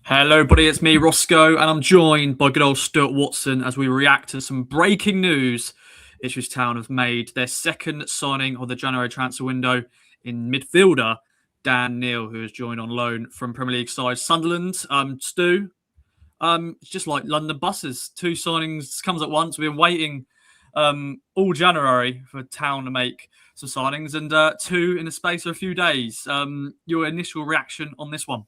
Hello, buddy. It's me, Roscoe, and I'm joined by good old Stuart Watson as we react to some breaking news. Ipswich Town have made their second signing of the January transfer window in midfielder Dan Neil, who has joined on loan from Premier League side Sunderland. Stu, it's just like London buses. Two signings comes at once. We've been waiting all January for Town to make some signings, and two in the space of a few days. Your initial reaction on this one?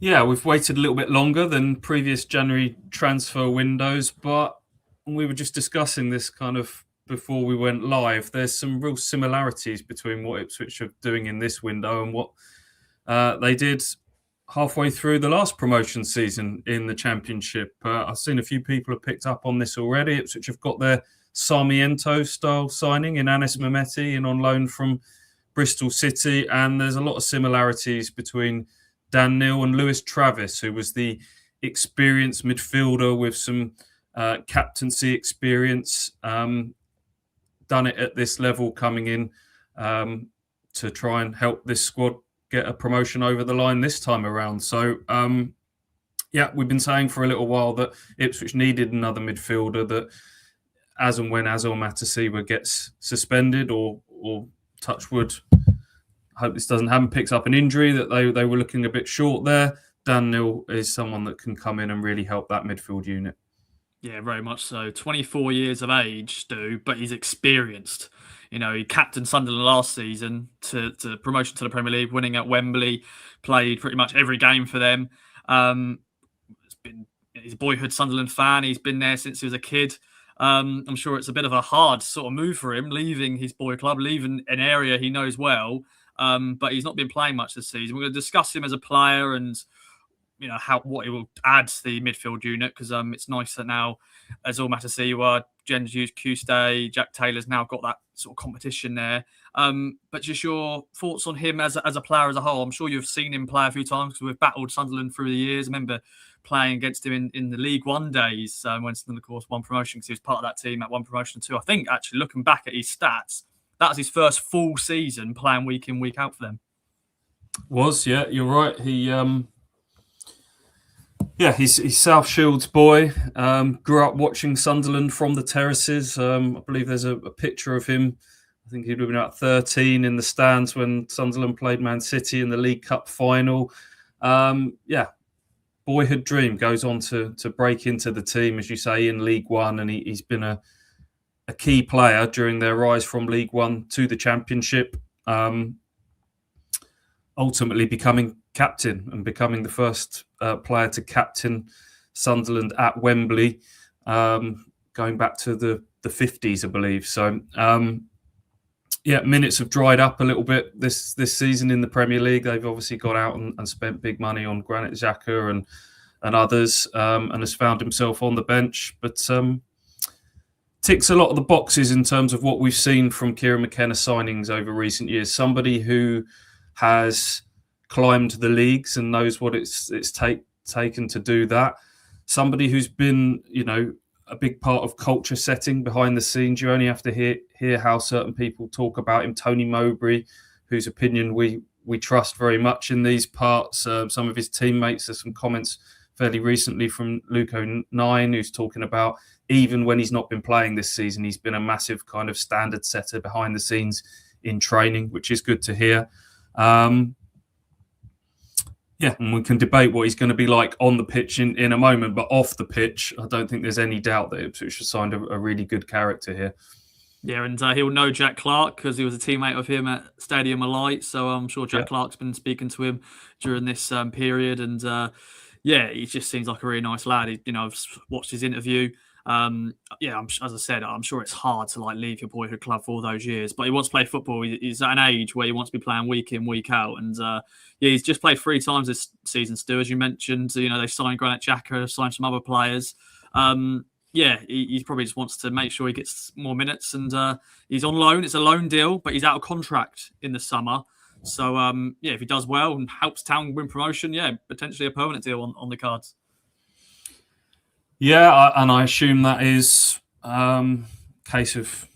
Yeah, we've waited a little bit longer than previous January transfer windows, but we were just discussing this kind of before we went live. There's some real similarities between what Ipswich are doing in this window and what they did halfway through the last promotion season in the Championship. I've seen a few people have picked up on this already. Ipswich have got their Sarmiento-style signing in Anis Mehmeti and on loan from Bristol City, and there's a lot of similarities between Dan Neil and Lewis Travis, who was the experienced midfielder with some captaincy experience, done it at this level, coming in to try and help this squad get a promotion over the line this time around. So, we've been saying for a little while that Ipswich needed another midfielder, that as and when Azor Matasiwa gets suspended or touch wood, hope this doesn't happen, picks up an injury, that they were looking a bit short there. Dan Neil is someone that can come in and really help that midfield unit. Yeah, very much so. 24 years of age, Stu, but he's experienced. You know, he captained Sunderland last season to promotion to the Premier League, winning at Wembley, played pretty much every game for them. He's a boyhood Sunderland fan. He's been there since he was a kid. I'm sure it's a bit of a hard sort of move for him, leaving his boy club, leaving an area he knows well. But he's not been playing much this season. We're going to discuss him as a player and what he will add to the midfield unit, because it's nice that now Azor Matasiwa, Jens Kuste, Jack Taylor's now got that sort of competition there. But just your thoughts on him as a player as a whole. I'm sure you've seen him play a few times because we've battled Sunderland through the years. I remember playing against him in the League One days when Sunderland, of course, won promotion, because he was part of that team at one promotion too. I think, actually, looking back at his stats, that was his first full season playing week in, week out for them. Yeah, you're right. He's South Shields boy. Grew up watching Sunderland from the terraces. I believe there's a picture of him. I think he'd have been about 13 in the stands when Sunderland played Man City in the League Cup final. Boyhood dream. Goes on to break into the team, as you say, in League One, and he's been a key player during their rise from League One to the Championship, ultimately becoming captain and becoming the first player to captain Sunderland at Wembley, going back to the 50s, I believe. So, minutes have dried up a little bit this season in the Premier League. They've obviously got out and spent big money on Granit Xhaka and others, and has found himself on the bench. But ticks a lot of the boxes in terms of what we've seen from Kieran McKenna signings over recent years. Somebody who has climbed the leagues and knows what it's taken to do that. Somebody who's been, a big part of culture setting behind the scenes. You only have to hear how certain people talk about him. Tony Mowbray, whose opinion we trust very much in these parts. Some of his teammates, there's some comments fairly recently from Luco 9, who's talking about, even when he's not been playing this season, he's been a massive kind of standard setter behind the scenes in training, which is good to hear. And we can debate what he's going to be like on the pitch in a moment, but off the pitch, I don't think there's any doubt that Ipswich has signed a really good character here. Yeah, and he'll know Jack Clark because he was a teammate of him at Stadium of Light, so I'm sure Jack Clark's been speaking to him during this period, and he just seems like a really nice lad. I've watched his interview. As I said, I'm sure it's hard to leave your boyhood club for all those years, but he wants to play football. He's at an age where he wants to be playing week in, week out, and he's just played 3 times this season, Stu, as you mentioned. They signed Granit Xhaka, signed some other players. He probably just wants to make sure he gets more minutes, and he's on loan. It's a loan deal, but he's out of contract in the summer. So, if he does well and helps Town win promotion, potentially a permanent deal on the cards. Yeah, and I assume that is case of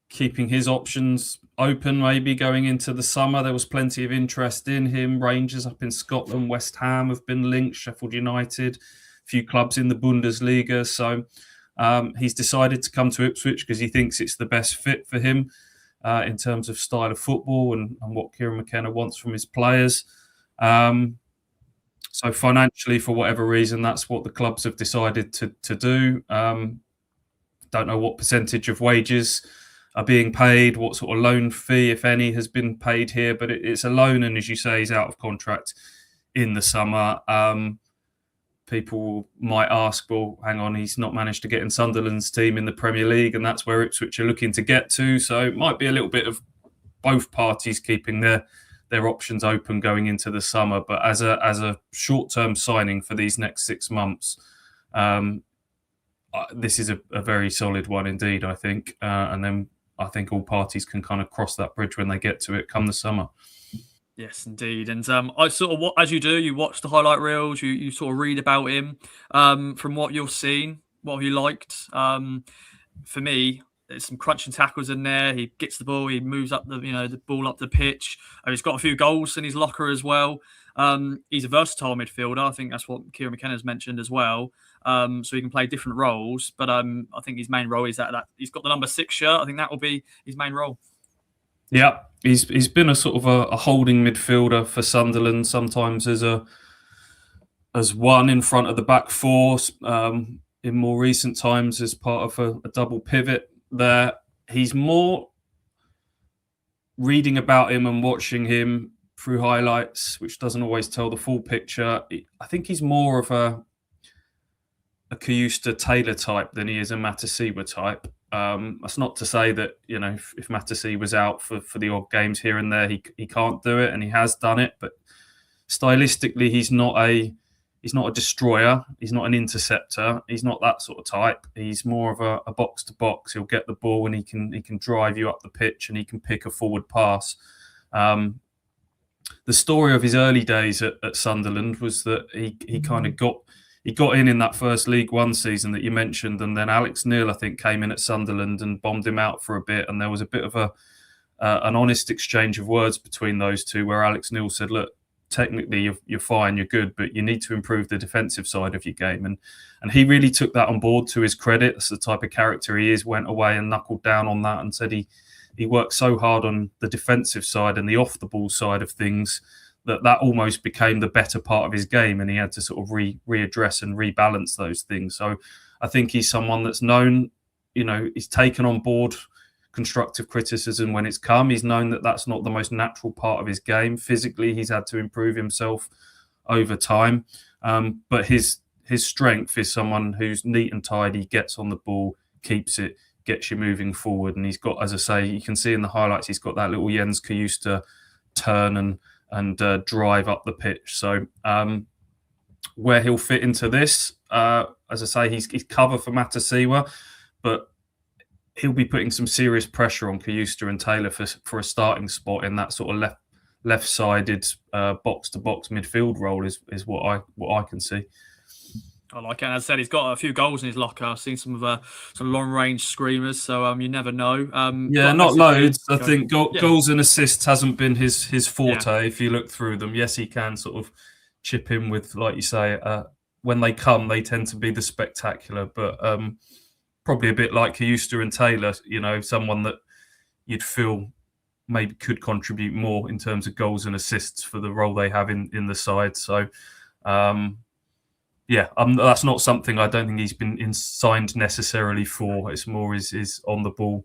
keeping his options open maybe going into the summer. There was plenty of interest in him. Rangers up in Scotland, West Ham have been linked, Sheffield United, a few clubs in the Bundesliga. So he's decided to come to Ipswich because he thinks it's the best fit for him in terms of style of football and what Kieran McKenna wants from his players. So financially, for whatever reason, that's what the clubs have decided to do. Don't know what percentage of wages are being paid, what sort of loan fee, if any, has been paid here. But it's a loan, and as you say, he's out of contract in the summer. People might ask, well, hang on, he's not managed to get in Sunderland's team in the Premier League, and that's where Ipswich are looking to get to. So it might be a little bit of both parties keeping their options open going into the summer. But as a short-term signing for these next 6 months, this is a very solid one indeed, I think. And then I think all parties can kind of cross that bridge when they get to it come the summer. Yes, indeed. And I sort of, as you do, you watch the highlight reels, you sort of read about him. From what you've seen, what have you liked? For me, there's some crunching tackles in there. He gets the ball, he moves up the ball up the pitch. He's got a few goals in his locker as well. He's a versatile midfielder. I think that's what Kieran McKenna's mentioned as well. So he can play different roles. But I think his main role is that he's got the number 6 shirt. I think that will be his main role. Yeah, he's been a sort of a holding midfielder for Sunderland, sometimes as one in front of the back four. In more recent times, as part of a double pivot there. He's more reading about him and watching him through highlights, which doesn't always tell the full picture. I think he's more of a Kayusta Taylor type than he is a Matasiwa type. That's not to say that, if Matasi was out for the odd games here and there, he can't do it, and he has done it. But stylistically, he's not a destroyer. He's not an interceptor. He's not that sort of type. He's more of a box to box. He'll get the ball and he can drive you up the pitch, and he can pick a forward pass. The story of his early days at Sunderland was that he kind of got in that first League One season that you mentioned, and then Alex Neil, I think, came in at Sunderland and bombed him out for a bit, and there was a bit of an honest exchange of words between those two, where Alex Neil said, look, technically you're fine, you're good, but you need to improve the defensive side of your game. And he really took that on board, to his credit. That's the type of character he is, went away and knuckled down on that and said he worked so hard on the defensive side and the off-the-ball side of things that almost became the better part of his game, and he had to sort of readdress and rebalance those things. So I think he's someone that's known, he's taken on board constructive criticism when it's come. He's known that that's not the most natural part of his game. Physically, he's had to improve himself over time. But his strength is someone who's neat and tidy, gets on the ball, keeps it, gets you moving forward. And he's got, as I say, you can see in the highlights, he's got that little Jens Kayusta turn and drive up the pitch. So where he'll fit into this, as I say, he's cover for Matasiwa, but he'll be putting some serious pressure on Kayusta and Taylor for a starting spot in that sort of left-sided box-to-box midfield role is what I can see. I like it. And as I said, he's got a few goals in his locker. I've seen some long-range screamers, so you never know. Not loads. I think goals and assists hasn't been his forte. If you look through them, yes, he can sort of chip in with, like you say, when they come, they tend to be the spectacular. But probably a bit like Kayusta and Taylor, someone that you'd feel maybe could contribute more in terms of goals and assists for the role they have in the side. So. That's not something I don't think he's been signed necessarily for. It's more his on the ball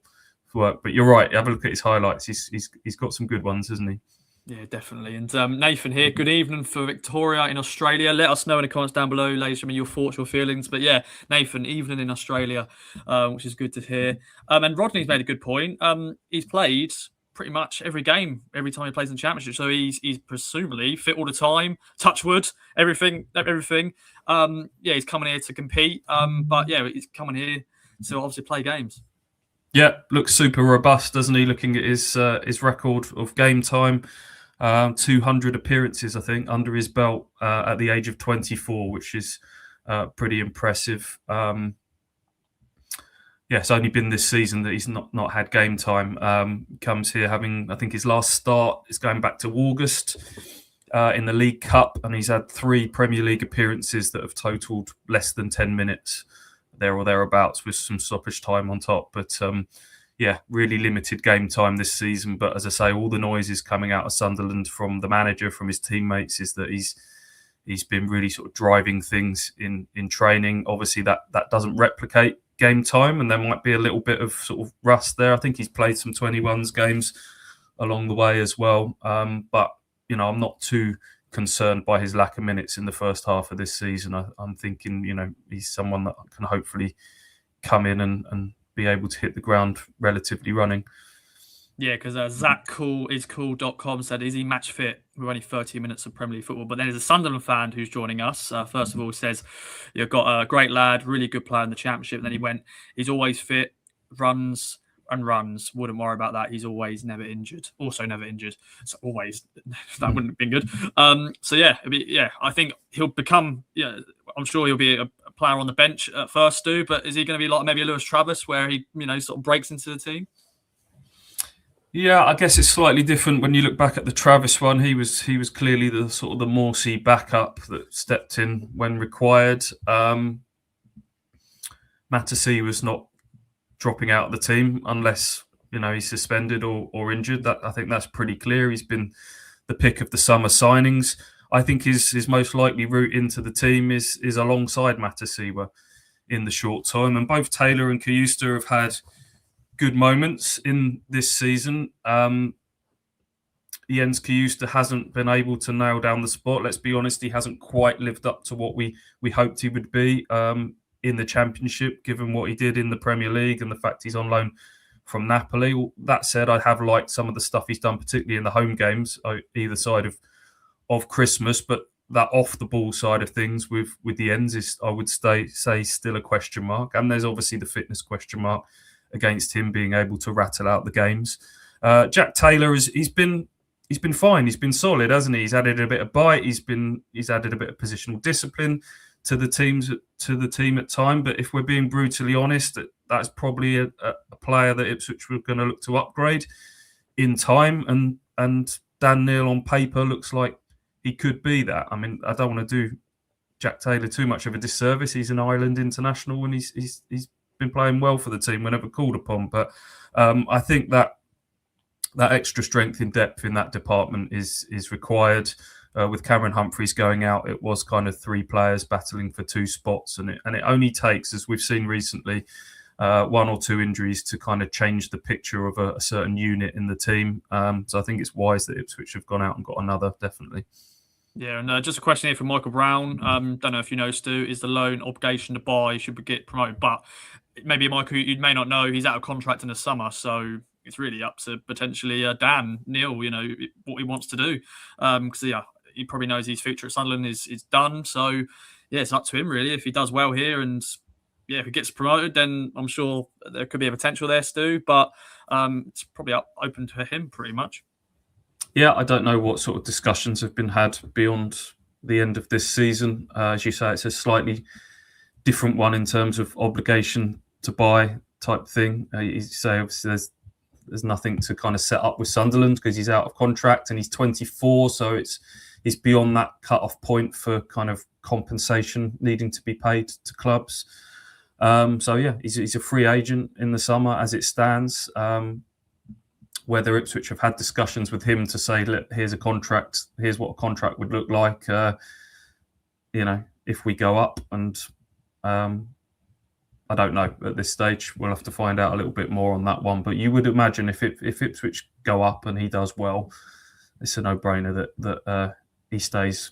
work. But you're right. Have a look at his highlights. He's got some good ones, hasn't he? Yeah, definitely. And Nathan here. Good evening for Victoria in Australia. Let us know in the comments down below, ladies and gentlemen, your thoughts, your feelings. But yeah, Nathan, evening in Australia, which is good to hear. And Rodney's made a good point. He's played pretty much every game, every time he plays in the Championship. So he's presumably fit all the time. Touch wood, everything. He's coming here to compete. But yeah, he's coming here to obviously play games. Yeah, looks super robust, doesn't he? Looking at his record of game time, 200 appearances, I think, under his belt at the age of 24, which is pretty impressive. it's only been this season that he's not had game time. Comes here having, I think his last start is going back to August in the League Cup, and he's had 3 Premier League appearances that have totaled less than 10 minutes there or thereabouts, with some stoppage time on top. But really limited game time this season. But as I say, all the noises coming out of Sunderland from the manager, from his teammates, is that he's been really sort of driving things in training. Obviously, that doesn't replicate game time, and there might be a little bit of sort of rust there. I think he's played some 21s games along the way as well. But I'm not too concerned by his lack of minutes in the first half of this season. I'm thinking, he's someone that can hopefully come in and be able to hit the ground relatively running. Yeah, because ZachCool.com said, is he match fit with only 30 minutes of Premier League football? But then there's a Sunderland fan who's joining us. First of all, says, you've got a great lad, really good player in the Championship. And then he's always fit, runs and runs. Wouldn't worry about that. He's always never injured. Also never injured. So always, that wouldn't have been good. I think he'll become, I'm sure he'll be a player on the bench at first, Stu. But is he going to be like maybe a Lewis Travis, where he, sort of breaks into the team? Yeah, I guess it's slightly different when you look back at the Travis one. He was clearly the sort of the Morsey backup that stepped in when required. Mattersey was not dropping out of the team unless he's suspended or injured. I think that's pretty clear. He's been the pick of the summer signings. I think his most likely route into the team is alongside Mattersey in the short term. And both Taylor and Kayusta have had good moments in this season. Jens Kayusta hasn't been able to nail down the spot. Let's be honest, he hasn't quite lived up to what we hoped he would be in the Championship, given what he did in the Premier League and the fact he's on loan from Napoli. That said, I have liked some of the stuff he's done, particularly in the home games, either side of Christmas. But that off the ball side of things with the ends is, I would say, still a question mark. And there's obviously the fitness question mark against him being able to rattle out the games. Jack Taylor he's been fine. He's been solid, hasn't he? He's added a bit of bite. He's added a bit of positional discipline to the team at time. But if we're being brutally honest, that's probably a player that Ipswich were going to look to upgrade in time. And Dan Neil on paper looks like he could be that. I mean, I don't want to do Jack Taylor too much of a disservice. He's an Ireland international, and he's been playing well for the team whenever called upon. But I think that extra strength in depth in that department is required. With Cameron Humphreys going out, it was kind of 3 players battling for 2 spots, and it only takes, as we've seen recently, 1 or 2 injuries to kind of change the picture of a certain unit in the team. So I think it's wise that Ipswich have gone out and got another, definitely. Yeah, and just a question here from Michael Brown. Don't know if you know, Stu, is the loan obligation to buy should we get promoted? But maybe, Michael, you may not know, he's out of contract in the summer, so it's really up to potentially Dan Neil, what he wants to do. Because he probably knows his future at Sunderland is done. So yeah, it's up to him really. If he does well here, and if he gets promoted, then I'm sure there could be a potential there, Stu. But it's probably open to him pretty much. Yeah, I don't know what sort of discussions have been had beyond the end of this season. As you say, it's a slightly different one in terms of obligation to buy type thing. You say obviously there's nothing to kind of set up with Sunderland because he's out of contract and he's 24, so he's beyond that cut-off point for kind of compensation needing to be paid to clubs. He's a free agent in the summer as it stands. Whether Ipswich have had discussions with him to say, look, here's a contract, here's what a contract would look like, if we go up. And I don't know at this stage. We'll have to find out a little bit more on that one. But you would imagine if Ipswich go up and he does well, it's a no-brainer that he stays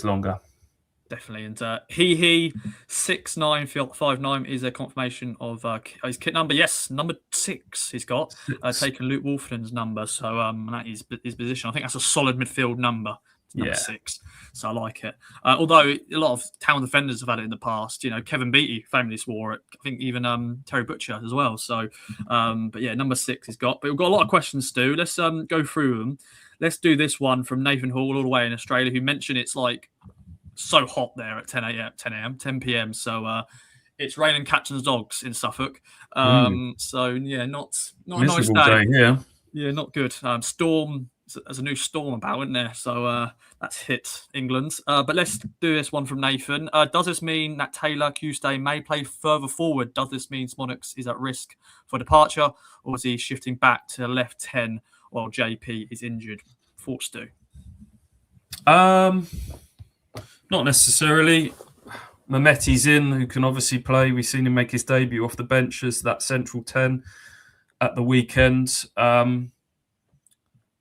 longer. Definitely. And he 6959 is a confirmation of his kit number. Yes, number 6 he's got, taking Luke Wolfen's number. So that is his position. I think that's a solid midfield number. Number 6. So I like it. Although a lot of Town defenders have had it in the past. Kevin Beattie famously swore it. I think even Terry Butcher as well. So, number 6 he's got. But we've got a lot of questions, Stu. Let's go through them. Let's do this one from Nathan Hall all the way in Australia, who mentioned it's like so hot there at 10 p.m. So it's raining cats and dogs in Suffolk. So yeah, not a nice Miserable day. day here. Yeah, not good. Storm. There's a new storm about, isn't there? So that's hit England. But let's do this one from Nathan. Does this mean that Taylor Tuesday may play further forward? Does this mean Smonix is at risk for departure, or is he shifting back to left 10 while JP is injured? Thoughts, do? Not necessarily. Mehmeti's in, who can obviously play. We've seen him make his debut off the bench as that central 10 at the weekend.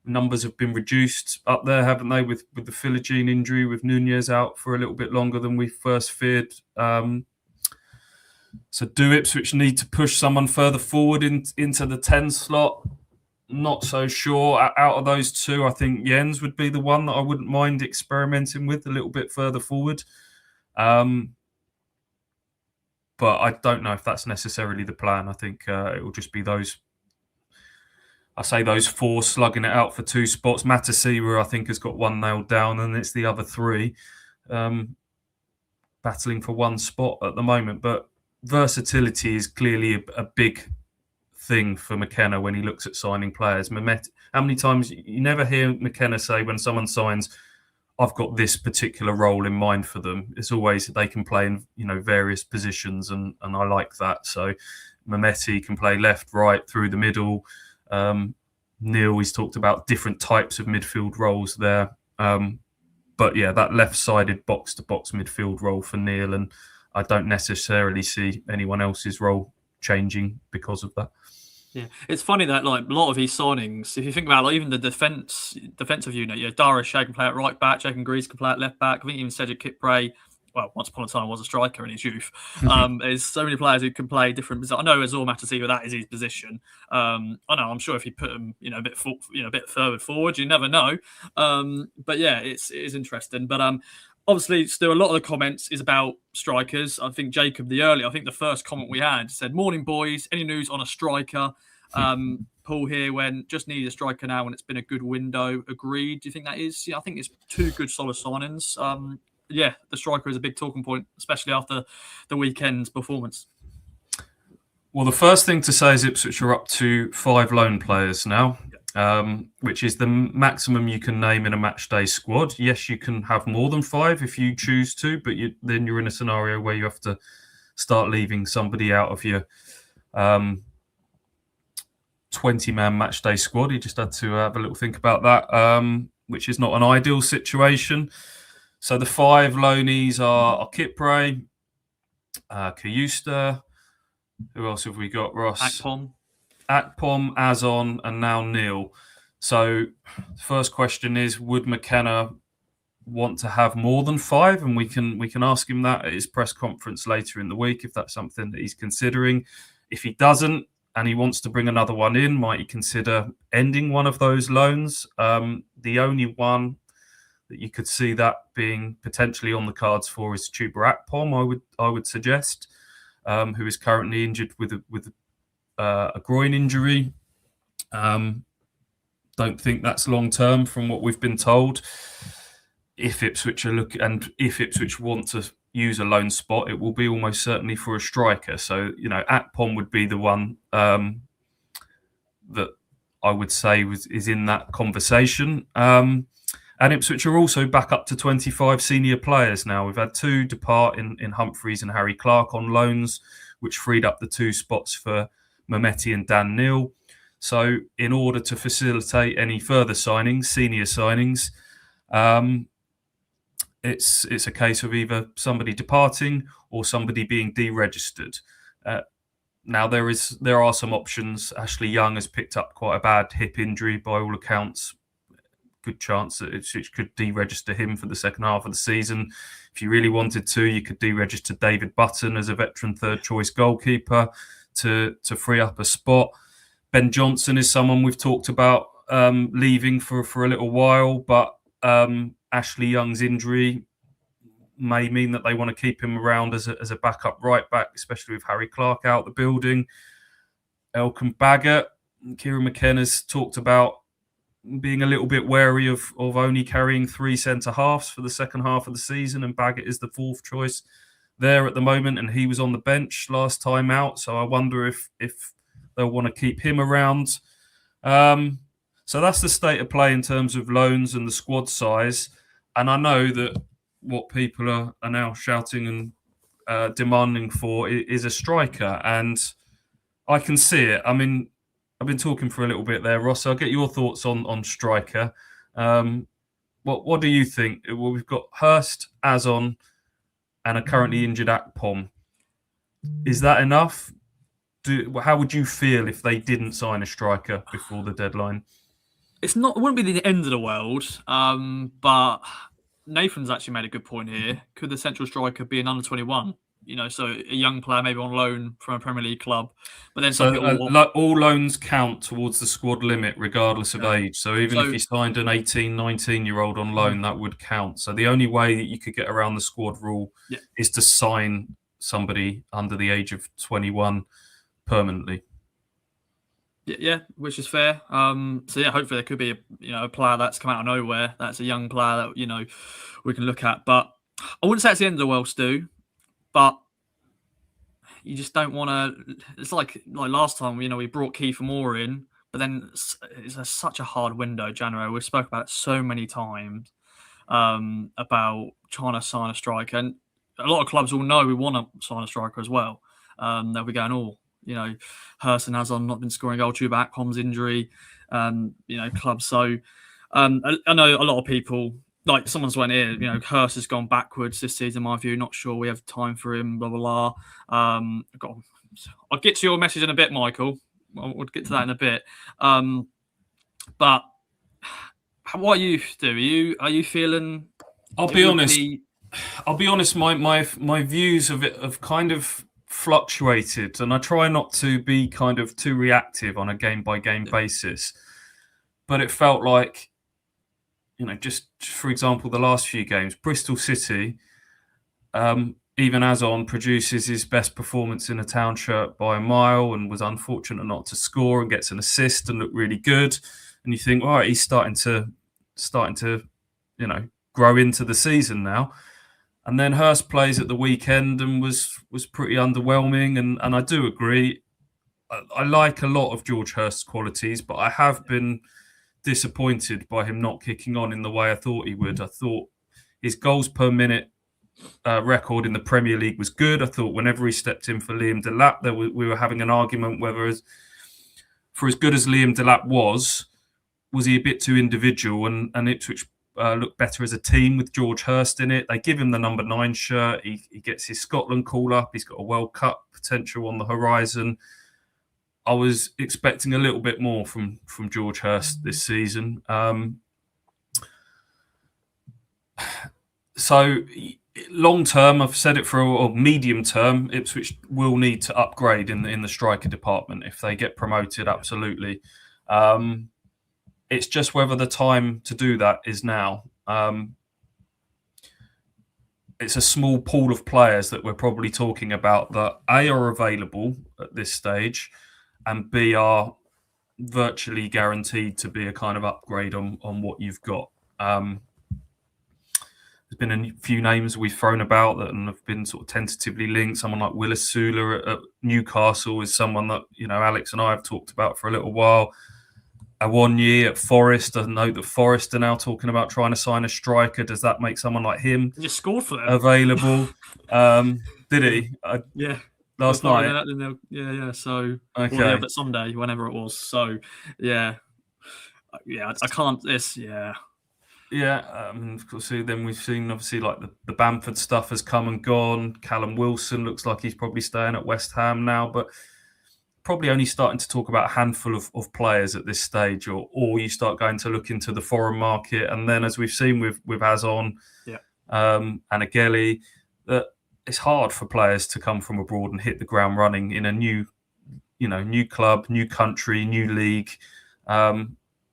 Numbers have been reduced up there, haven't they, with the Philogene injury, with Nunez out for a little bit longer than we first feared. So do Ipswich need to push someone further forward into the 10 slot? Not so sure. Out of those two, I think Jens would be the one that I wouldn't mind experimenting with a little bit further forward. But I don't know if that's necessarily the plan. I think it will just be those four slugging it out for two spots. Matasiwa, I think, has got one nailed down, and it's the other three battling for one spot at the moment. But versatility is clearly a big thing for McKenna when he looks at signing players. How many times you never hear McKenna say when someone signs, I've got this particular role in mind for them. It's always that they can play in various positions, and I like that. So Mehmeti can play left, right, through the middle. Neil, he's talked about different types of midfield roles there. But yeah, that left-sided box-to-box midfield role for Neil, and I don't necessarily see anyone else's role changing because of that. Yeah, it's funny that a lot of his signings, if you think about even the defensive unit, Darius Shea can play at right back, Jake and Grease can play at left back. I think even Cedric Kipre, well, once upon a time was a striker in his youth. There's so many players who can play different positions. I know Azor Matasiwa, that is his position. I'm sure if you put him, a bit further forward, you never know. But yeah, it is interesting. But obviously, still a lot of the comments is about strikers. I think Jacob, I think the first comment we had said, "Morning, boys. Any news on a striker?" Paul here just need a striker now when it's been a good window. Agreed. Do you think that is? Yeah, I think it's two good solid signings. The striker is a big talking point, especially after the weekend's performance. Well, the first thing to say is Ipswich are up to 5 loan players now, which is the maximum you can name in a match day squad. Yes, you can have more than 5 if you choose to, but then you're in a scenario where you have to start leaving somebody out of your 20-man match day squad. You just had to have a little think about that, which is not an ideal situation. So the 5 loanees are Kipre, Kayusta. Who else have we got, Ross? Akpom, Azon, and now Neil. So the first question is, would McKenna want to have more than 5? And we can ask him that at his press conference later in the week if that's something that he's considering. If he doesn't and he wants to bring another one in, might he consider ending one of those loans? The only one that you could see that being potentially on the cards for is Chuba Akpom, I would suggest, who is currently injured with a groin injury. Don't think that's long term from what we've been told. If Ipswich if Ipswich want to use a loan spot, it will be almost certainly for a striker. So Akpom would be the one that I would say is in that conversation. And Ipswich are also back up to 25 senior players now. We've had 2 depart in Humphreys and Harry Clark on loans, which freed up the 2 spots for Mehmeti and Dan Neil. So in order to facilitate any further senior signings, it's a case of either somebody departing or somebody being deregistered. Now there are some options. Ashley Young has picked up quite a bad hip injury by all accounts. Good chance that it could deregister him for the second half of the season. If you really wanted to, you could deregister David Button as a veteran third choice goalkeeper to free up a spot. Ben Johnson is someone we've talked about leaving for a little while, but Ashley Young's injury may mean that they want to keep him around as a backup right back, especially with Harry Clark out the building. Elkan Baggett, Kieran McKenna's talked about being a little bit wary of only carrying 3 centre halves for the second half of the season, and Baggett is the 4th choice there at the moment, and he was on the bench last time out. So I wonder if they'll want to keep him around. So that's the state of play in terms of loans and the squad size. And I know that what people are now shouting and demanding for is a striker, and I can see it. I mean, I've been talking for a little bit there, Ross. I'll get your thoughts on striker. What do you think? Well, we've got Hurst, Azon, and a currently injured Akpom. Is that enough? How would you feel if they didn't sign a striker before the deadline? It wouldn't be the end of the world, but Nathan's actually made a good point here. Could the central striker be an under-21? So a young player maybe on loan from a Premier League club, but then all loans count towards the squad limit regardless of age. So even if you signed an 18, 19-year-old on loan, that would count. So the only way that you could get around the squad rule is to sign somebody under the age of 21 permanently. Yeah, which is fair. So hopefully there could be a player that's come out of nowhere. That's a young player that we can look at. But I wouldn't say it's the end of the world, Stu. But you just don't want to. It's like last time, we brought Kiefer Moore in, but then it's such a hard window, January. We've spoken about it so many times about trying to sign a striker, and a lot of clubs will know we want to sign a striker as well. They'll be going, Hurst and Azon not been scoring goal due to Akpom's injury, clubs. So I know a lot of people. Like someone's went here, Hurst has gone backwards this season, in my view. Not sure we have time for him, blah, blah, blah. I'll get to your message in a bit, Michael. We'll get to that in a bit. But what you do? Are you feeling? I'll be honest. My views of it have kind of fluctuated, and I try not to be kind of too reactive on a game-by-game basis. But it felt like, just for example, the last few games, Bristol City, even Azon produces his best performance in a Town shirt by a mile and was unfortunate not to score and gets an assist and looked really good. And you think, all right, he's starting to, grow into the season now. And then Hurst plays at the weekend and was pretty underwhelming. And I do agree. I like a lot of George Hurst's qualities, but I have been disappointed by him not kicking on in the way I thought he would. I thought his goals per minute record in the Premier League was good. I thought whenever he stepped in for Liam Delap, we were having an argument whether, for as good as Liam Delap was he a bit too individual, and Ipswich looked better as a team with George Hurst in it. They give him the number 9 shirt. He gets his Scotland call up. He's got a World Cup potential on the horizon. I was expecting a little bit more from George Hurst this season. So long term, I've said it for medium term, Ipswich will need to upgrade in the striker department if they get promoted. Absolutely, it's just whether the time to do that is now. It's a small pool of players that we're probably talking about that A, are available at this stage, and B, are virtually guaranteed to be a kind of upgrade on what you've got. There's been a few names we've thrown about that have been sort of tentatively linked. Someone like Willis Sula at Newcastle is someone that Alex and I have talked about for a little while. Awonyi at Forest. I know that Forest are now talking about trying to sign a striker. Does that make someone like him just scored for them available? Did he? Yeah. Last night. Yeah. So, okay. Well, yeah, but Sunday, whenever it was. So, yeah. I can't. Yeah. Of course. Then we've seen obviously like the Bamford stuff has come and gone. Callum Wilson looks like he's probably staying at West Ham now, but probably only starting to talk about a handful of players at this stage, or you start going to look into the foreign market, and then as we've seen with Azon, and Ageli, that it's hard for players to come from abroad and hit the ground running in a new club, new country, new league.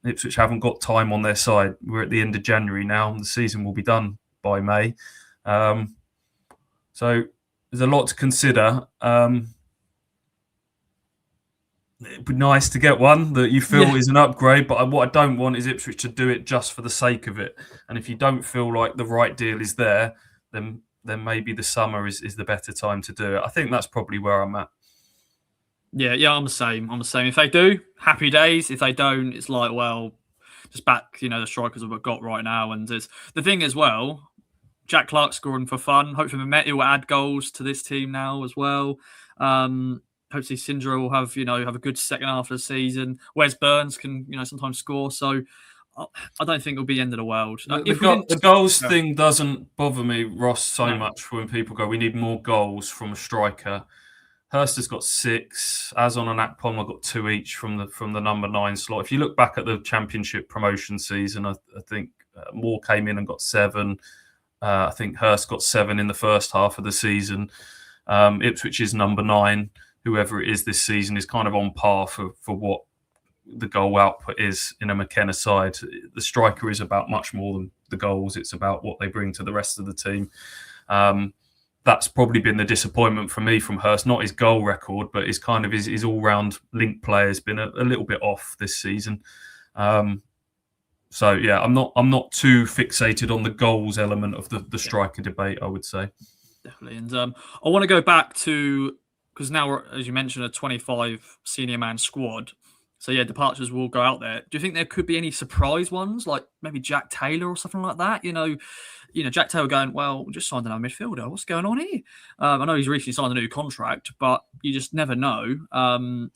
Ipswich haven't got time on their side. We're at the end of January now, and the season will be done by May. So there's a lot to consider. It'd be nice to get one that you feel is an upgrade, but what I don't want is Ipswich to do it just for the sake of it. And if you don't feel like the right deal is there, then then maybe the summer is the better time to do it. I think that's probably where I'm at. Yeah, I'm the same. If they do, happy days. If they don't, it's like, well, just back, the strikers we've got right now. And it's the thing as well, Jack Clark scoring for fun. Hopefully Mehmeti will add goals to this team now as well. Hopefully Sindra will have a good second half of the season. Wes Burns can sometimes score. So I don't think it'll be the end of the world. The goals thing doesn't bother me, Ross, so much when people go, we need more goals from a striker. Hurst has got 6. Azon and Akpom have got 2 each from the number 9 slot. If you look back at the Championship promotion season, I think Moore came in and got 7. I think Hurst got 7 in the first half of the season. Ipswich is number 9. Whoever it is this season is kind of on par for what the goal output is in a McKenna side. The striker is about much more than the goals. It's about what they bring to the rest of the team. That's probably been the disappointment for me from Hurst, not his goal record, but his kind of his all-round link play has been a little bit off this season. So yeah, I'm not too fixated on the goals element of the striker debate, I would say. Definitely. And I want to go back to, because now we're, as you mentioned, a 25 senior man squad. So yeah, departures will go out there. Do you think there could be any surprise ones, like maybe Jack Taylor or something like that? Jack Taylor going, well, we just signed another midfielder. What's going on here? I know he's recently signed a new contract, but you just never know. And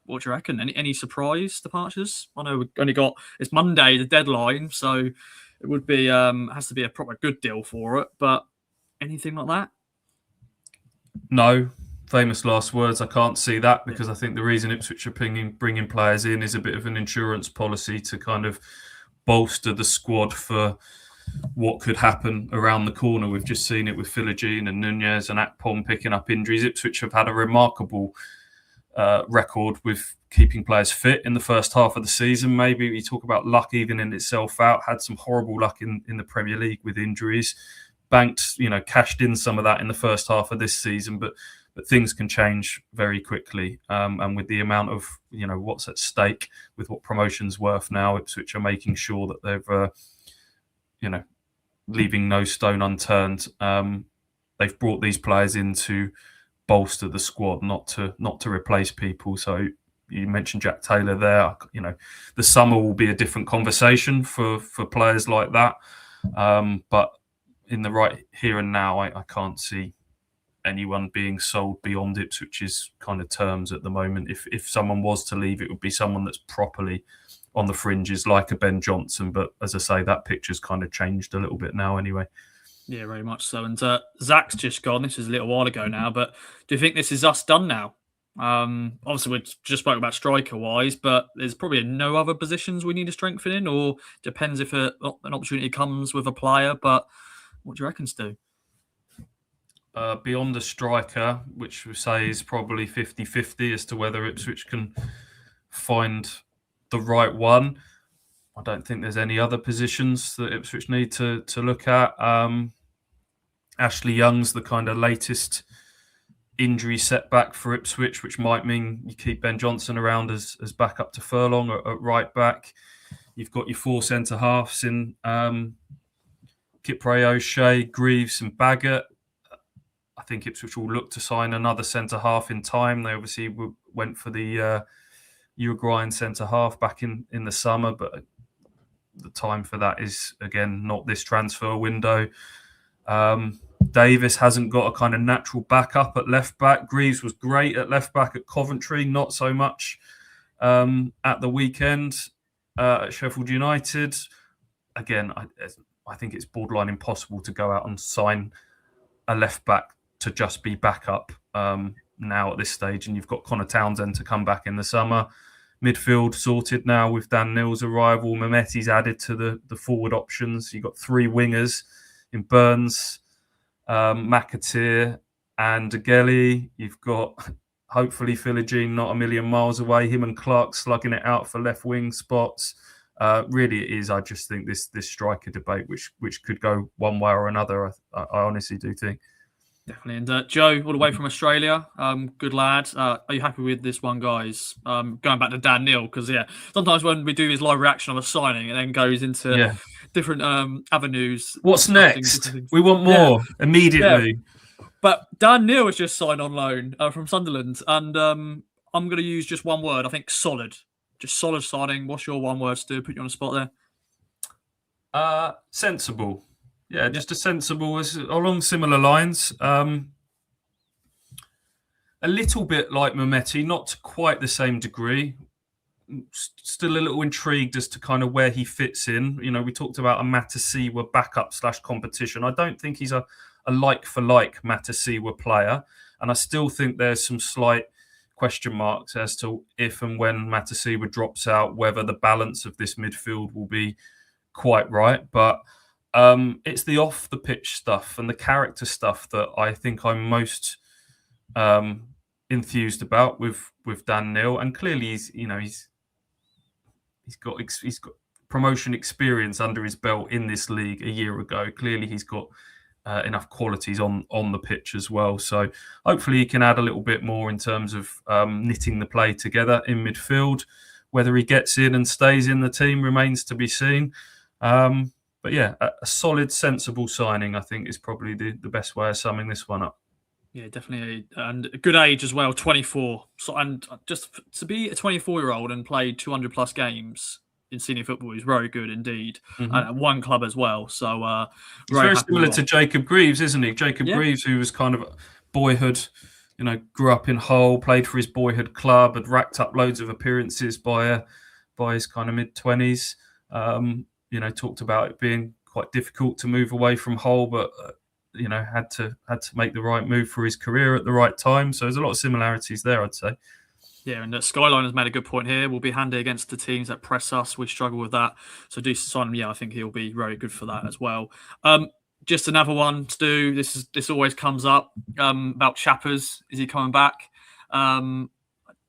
what do you reckon? Any surprise departures? I know we've only got, it's Monday, the deadline, so it would be has to be a proper good deal for it. But anything like that? No. Famous last words. I can't see that, because I think the reason Ipswich are bringing players in is a bit of an insurance policy to kind of bolster the squad for what could happen around the corner. We've just seen it with Philogene and Nunez and Akpom picking up injuries. Ipswich have had a remarkable record with keeping players fit in the first half of the season. Maybe we talk about luck evening itself out. Had some horrible luck in the Premier League with injuries. Banked, cashed in some of that in the first half of this season, but things can change very quickly. And with the amount of, what's at stake with what promotion's worth now, Ipswich are making sure that they've, leaving no stone unturned. They've brought these players in to bolster the squad, not to replace people. So you mentioned Jack Taylor there. The summer will be a different conversation for players like that. But in the right here and now, I can't see anyone being sold beyond Ipswich's kind of terms at the moment. If someone was to leave, it would be someone that's properly on the fringes, like a Ben Johnson. But as I say, that picture's kind of changed a little bit now anyway. Yeah, very much so. And Zach's just gone. This is a little while ago now, but do you think this is us done now? Obviously, we just spoke about striker-wise, but there's probably no other positions we need to strengthen in, or depends if an opportunity comes with a player. But what do you reckon, Stu? Beyond a striker, which we say is probably 50-50 as to whether Ipswich can find the right one. I don't think there's any other positions that Ipswich need to look at. Ashley Young's the kind of latest injury setback for Ipswich, which might mean you keep Ben Johnson around as backup to Furlong at right back. You've got your 4 centre-halves in Kipre, O'Shea, Greaves and Baggett. I think Ipswich will look to sign another centre-half in time. They obviously went for the Uruguayan centre-half back in the summer, but the time for that is, again, not this transfer window. Davis hasn't got a kind of natural backup at left-back. Greaves was great at left-back at Coventry, not so much at the weekend at Sheffield United. Again, I think it's borderline impossible to go out and sign a left-back to just be backup now at this stage. And you've got Connor Townsend to come back in the summer. Midfield sorted now with Dan Neal's arrival. Mehmeti's added to the forward options. You've got 3 wingers in Burns, McAteer and Agelli. You've got, hopefully, Philogene not a million miles away. Him and Clark slugging it out for left wing spots. Really, it is. I just think this striker debate, which could go one way or another. I honestly do think. Definitely. And Joe, all the way from Australia, good lad. Are you happy with this one, guys? Going back to Dan Neal, because sometimes when we do his live reaction of a signing, it then goes into different avenues. What's discussing next? different things. We want more immediately. But Dan Neil has just signed on loan from Sunderland, and I'm going to use just one word. I think solid. Just solid signing. What's your one word, Stu? Put you on the spot there. Sensible. Yeah, just a sensible, along similar lines. A little bit like Mehmeti, not to quite the same degree. Still a little intrigued as to kind of where he fits in. You know, we talked about a Matasiwa backup / competition. I don't think he's a like-for-like Matasiwa player. And I still think there's some slight question marks as to if and when Matasiwa drops out, whether the balance of this midfield will be quite right. But it's the off-the-pitch stuff and the character stuff that I think I'm most enthused about with Dan Neil. And clearly, he's got promotion experience under his belt in this league a year ago. Clearly, he's got enough qualities on the pitch as well. So hopefully he can add a little bit more in terms of knitting the play together in midfield. Whether he gets in and stays in the team remains to be seen. But yeah, a solid, sensible signing, I think, is probably the best way of summing this one up. Yeah, definitely. And a good age as well, 24. So, and just to be a 24-year-old and play 200 plus games in senior football is very good indeed. Mm-hmm. And at one club as well. So he's very similar to Jacob Greaves, isn't he? Jacob Greaves, who was kind of boyhood, grew up in Hull, played for his boyhood club, had racked up loads of appearances by his kind of mid-20s. Talked about it being quite difficult to move away from Hull, but had to make the right move for his career at the right time. So there's a lot of similarities there, I'd say. Yeah, and Skyline has made a good point here. Will be handy against the teams that press us. We struggle with that. So decent sign him. Yeah, I think he'll be very good for that as well. Just another one, Stu. This always comes up about Chappers. Is he coming back? I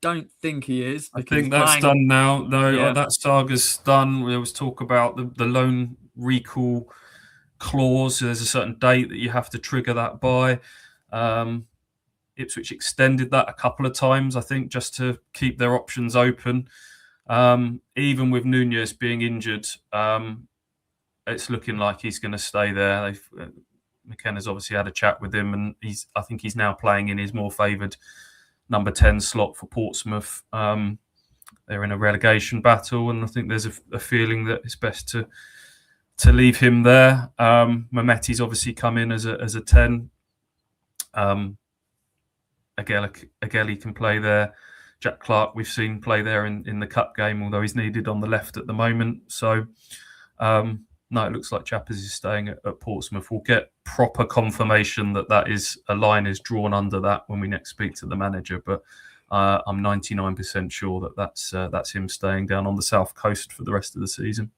don't think he is. I think that's done now. No, that saga's done. There was talk about the loan recall clause. There's a certain date that you have to trigger that by. Ipswich extended that a couple of times, I think, just to keep their options open. Even with Nunez being injured, it's looking like he's going to stay there. McKenna's obviously had a chat with him, and I think he's now playing in his more favoured number 10 slot for Portsmouth. They're in a relegation battle, and I think there's a feeling that it's best to leave him there. Mehmeti's obviously come in as a 10. Agueli can play there. Jack Clark we've seen play there in the cup game, although he's needed on the left at the moment. So no, it looks like Chappers is staying at Portsmouth. We'll get proper confirmation that is a line is drawn under that when we next speak to the manager. But I'm 99% sure that's him staying down on the south coast for the rest of the season.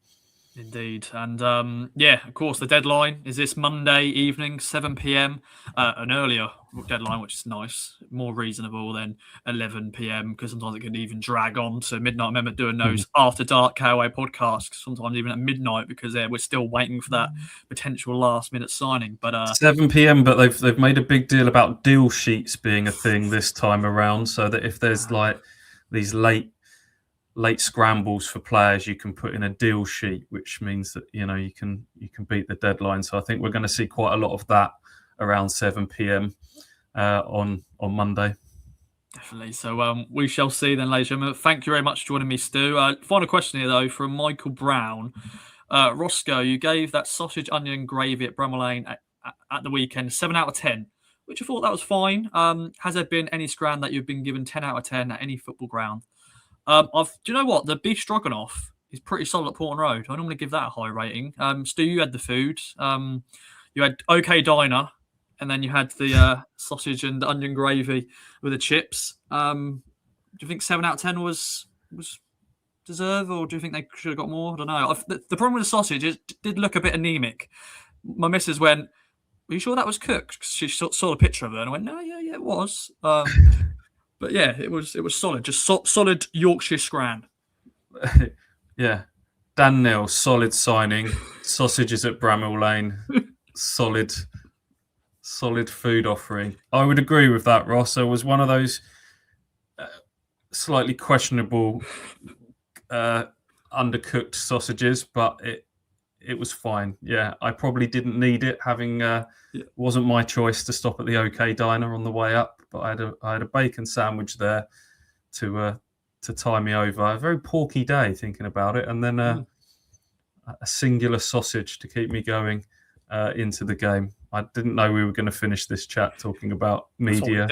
Indeed. And of course, the deadline is this Monday evening, 7 p.m. An earlier deadline, which is nice, more reasonable than 11 p.m. because sometimes it can even drag on to midnight. I remember doing those after dark KOA podcasts, sometimes even at midnight, because we're still waiting for that potential last minute signing. But 7 p.m. But they've made a big deal about deal sheets being a thing this time around, so that if there's like these late scrambles for players, you can put in a deal sheet, which means that you can beat the deadline. So I think we're going to see quite a lot of that around 7 p.m. on Monday. Definitely. So we shall see then, ladies and gentlemen. Thank you very much for joining me, Stu. Final question here, though, from Michael Brown. Roscoe, you gave that sausage onion gravy at Bramall Lane at the weekend 7 out of 10, which I thought that was fine. Has there been any scran that you've been given 10 out of 10 at any football ground? Do you know what? The beef stroganoff is pretty solid at Portland Road. I normally give that a high rating. Stu, you had the food. You had OK Diner, and then you had the sausage and onion gravy with the chips. Do you think 7 out of 10 was deserved, or do you think they should have got more? I don't know. The problem with the sausage is it did look a bit anemic. My missus went, "Are you sure that was cooked?" Because she saw a picture of it, and I went, "No, yeah, it was." But yeah, it was solid, just solid Yorkshire scran. Yeah, Dan Neil, solid signing. Sausages at Bramall Lane, solid food offering. I would agree with that, Ross. It was one of those slightly questionable undercooked sausages, but it was fine. Yeah, I probably didn't need it. Having wasn't my choice to stop at the OK Diner on the way up, but I had a bacon sandwich there to tie me over. A very porky day thinking about it, and then a singular sausage to keep me going into the game. I didn't know we were going to finish this chat talking about media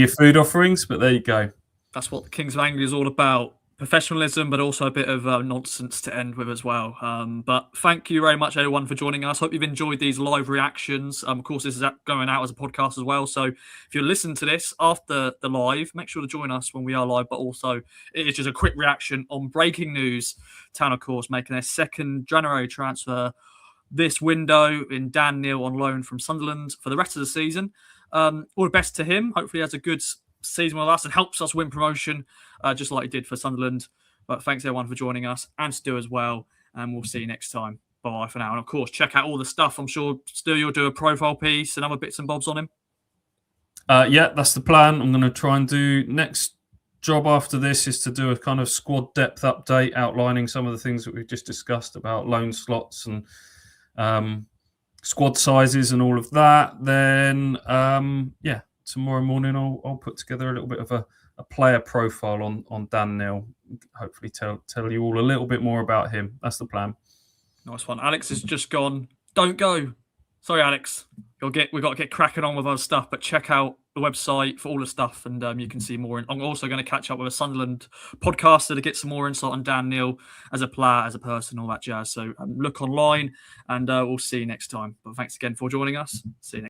food offerings, but there you go. That's what the Kings of Anglia is all about. Professionalism, but also a bit of nonsense to end with as well. But thank you very much, everyone, for joining us. Hope you've enjoyed these live reactions. Of course, this is going out as a podcast as well. So if you're listening to this after the live, make sure to join us when we are live. But also, it is just a quick reaction on breaking news. Town, of course, making their second January transfer this window in Dan Neil on loan from Sunderland for the rest of the season. All the best to him. Hopefully, he has a good season with us and helps us win promotion, just like he did for Sunderland. But thanks everyone for joining us, and Stu as well, and we'll see you next time. Bye for now. And of course, check out all the stuff. I'm sure Stu, you'll do a profile piece and other bits and bobs on him. Yeah, that's the plan. I'm going to try and do next job after this is to do a kind of squad depth update outlining some of the things that we've just discussed about loan slots and squad sizes and all of that. Then tomorrow morning I'll put together a little bit of a player profile on Dan Neil. Hopefully tell you all a little bit more about him. That's the plan. Nice one. Alex has just gone. Don't go. Sorry, Alex. We've got to get cracking on with our stuff, but check out the website for all the stuff, and you can see more. I'm also going to catch up with a Sunderland podcaster to get some more insight on Dan Neil as a player, as a person, all that jazz. So look online, and we'll see you next time. But thanks again for joining us. See you next time.